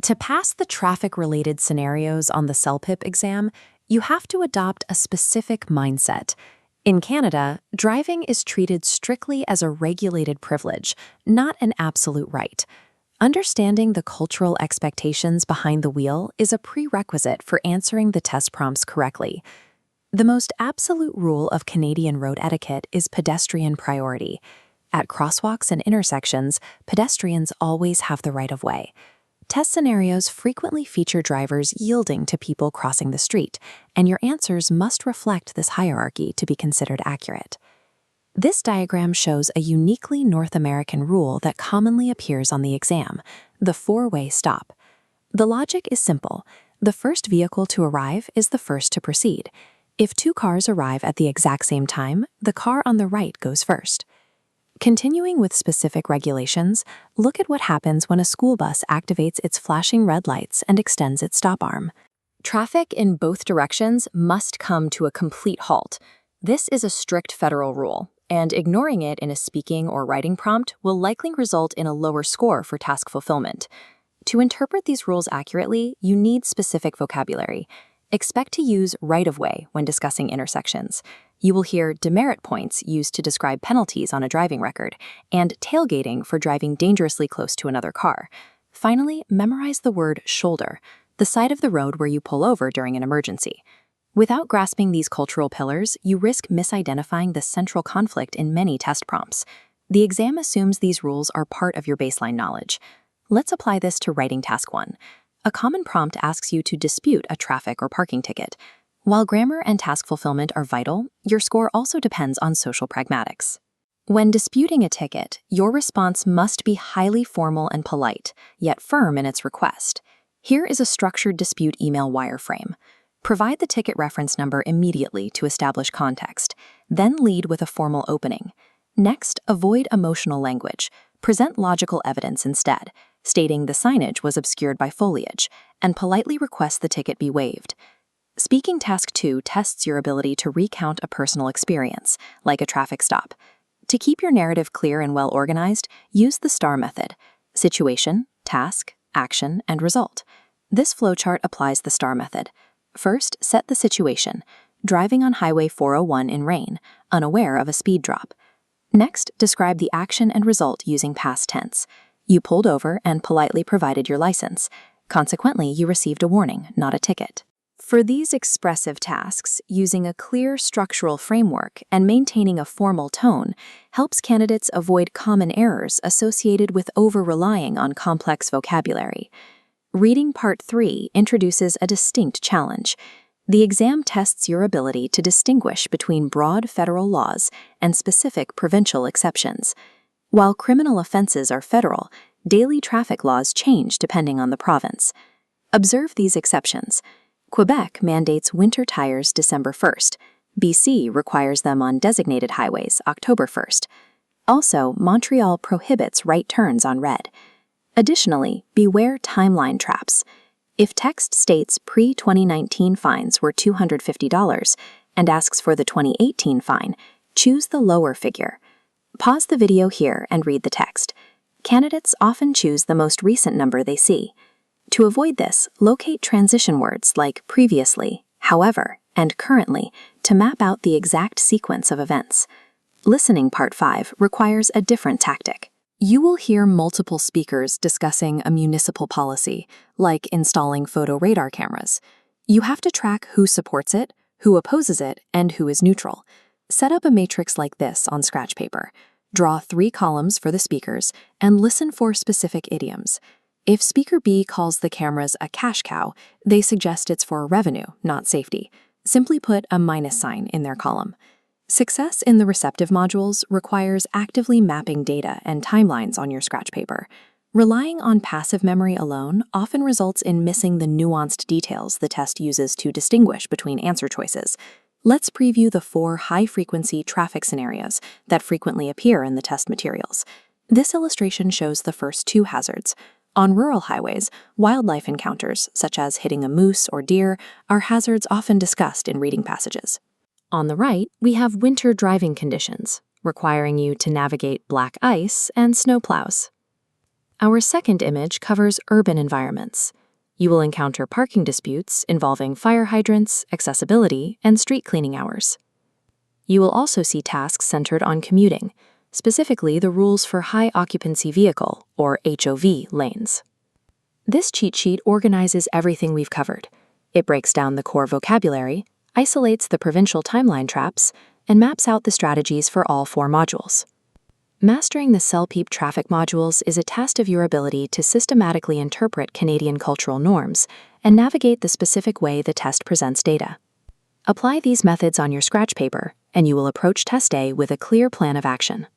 To pass the traffic-related scenarios on the CELPIP exam, you have to adopt a specific mindset. In Canada, driving is treated strictly as a regulated privilege, not an absolute right. Understanding the cultural expectations behind the wheel is a prerequisite for answering the test prompts correctly. The most absolute rule of Canadian road etiquette is pedestrian priority. At crosswalks and intersections, pedestrians always have the right of way. Test scenarios frequently feature drivers yielding to people crossing the street, and your answers must reflect this hierarchy to be considered accurate. This diagram shows a uniquely North American rule that commonly appears on the exam, the four-way stop. The logic is simple. The first vehicle to arrive is the first to proceed. If two cars arrive at the exact same time, the car on the right goes first. Continuing with specific regulations, look at what happens when a school bus activates its flashing red lights and extends its stop arm. Traffic in both directions must come to a complete halt. This is a strict federal rule, and ignoring it in a speaking or writing prompt will likely result in a lower score for task fulfillment. To interpret these rules accurately, you need specific vocabulary. Expect to use right-of-way when discussing intersections. You will hear demerit points used to describe penalties on a driving record, and tailgating for driving dangerously close to another car. Finally, memorize the word shoulder, the side of the road where you pull over during an emergency. Without grasping these cultural pillars, you risk misidentifying the central conflict in many test prompts. The exam assumes these rules are part of your baseline knowledge. Let's apply this to writing task 1. A common prompt asks you to dispute a traffic or parking ticket. While grammar and task fulfillment are vital, your score also depends on social pragmatics. When disputing a ticket, your response must be highly formal and polite, yet firm in its request. Here is a structured dispute email wireframe. Provide the ticket reference number immediately to establish context, then lead with a formal opening. Next, avoid emotional language. Present logical evidence instead, stating the signage was obscured by foliage, and politely request the ticket be waived. Speaking task 2 tests your ability to recount a personal experience, like a traffic stop. To keep your narrative clear and well organized, use the STAR method: situation, task, action, and result. This flowchart applies the STAR method. First, set the situation: driving on Highway 401 in rain, unaware of a speed drop. Next, describe the action and result using past tense. You pulled over and politely provided your license. Consequently, you received a warning, not a ticket. For these expressive tasks, using a clear structural framework and maintaining a formal tone helps candidates avoid common errors associated with over-relying on complex vocabulary. Reading Part 3 introduces a distinct challenge. The exam tests your ability to distinguish between broad federal laws and specific provincial exceptions. While criminal offenses are federal, daily traffic laws change depending on the province. Observe these exceptions. Quebec mandates winter tires December 1st. BC requires them on designated highways October 1st. Also, Montreal prohibits right turns on red. Additionally, beware timeline traps. If text states pre-2019 fines were $250 and asks for the 2018 fine, choose the lower figure. Pause the video here and read the text. Candidates often choose the most recent number they see. To avoid this, locate transition words like previously, however, and currently to map out the exact sequence of events. Listening Part 5 requires a different tactic. You will hear multiple speakers discussing a municipal policy, like installing photo radar cameras. You have to track who supports it, who opposes it, and who is neutral. Set up a matrix like this on scratch paper. Draw 3 columns for the speakers and listen for specific idioms. If Speaker B calls the cameras a cash cow, they suggest it's for revenue, not safety. Simply put a minus sign in their column. Success in the receptive modules requires actively mapping data and timelines on your scratch paper. Relying on passive memory alone often results in missing the nuanced details the test uses to distinguish between answer choices. Let's preview the 4 high-frequency traffic scenarios that frequently appear in the test materials. This illustration shows the first 2 hazards. On rural highways, wildlife encounters, such as hitting a moose or deer, are hazards often discussed in reading passages. On the right, we have winter driving conditions, requiring you to navigate black ice and snowplows. Our second image covers urban environments. You will encounter parking disputes involving fire hydrants, accessibility, and street cleaning hours. You will also see tasks centered on commuting, specifically the rules for high occupancy vehicle, or HOV, lanes. This cheat sheet organizes everything we've covered. It breaks down the core vocabulary, isolates the provincial timeline traps, and maps out the strategies for all 4 modules. Mastering the CELPIP traffic modules is a test of your ability to systematically interpret Canadian cultural norms and navigate the specific way the test presents data. Apply these methods on your scratch paper, and you will approach test day with a clear plan of action.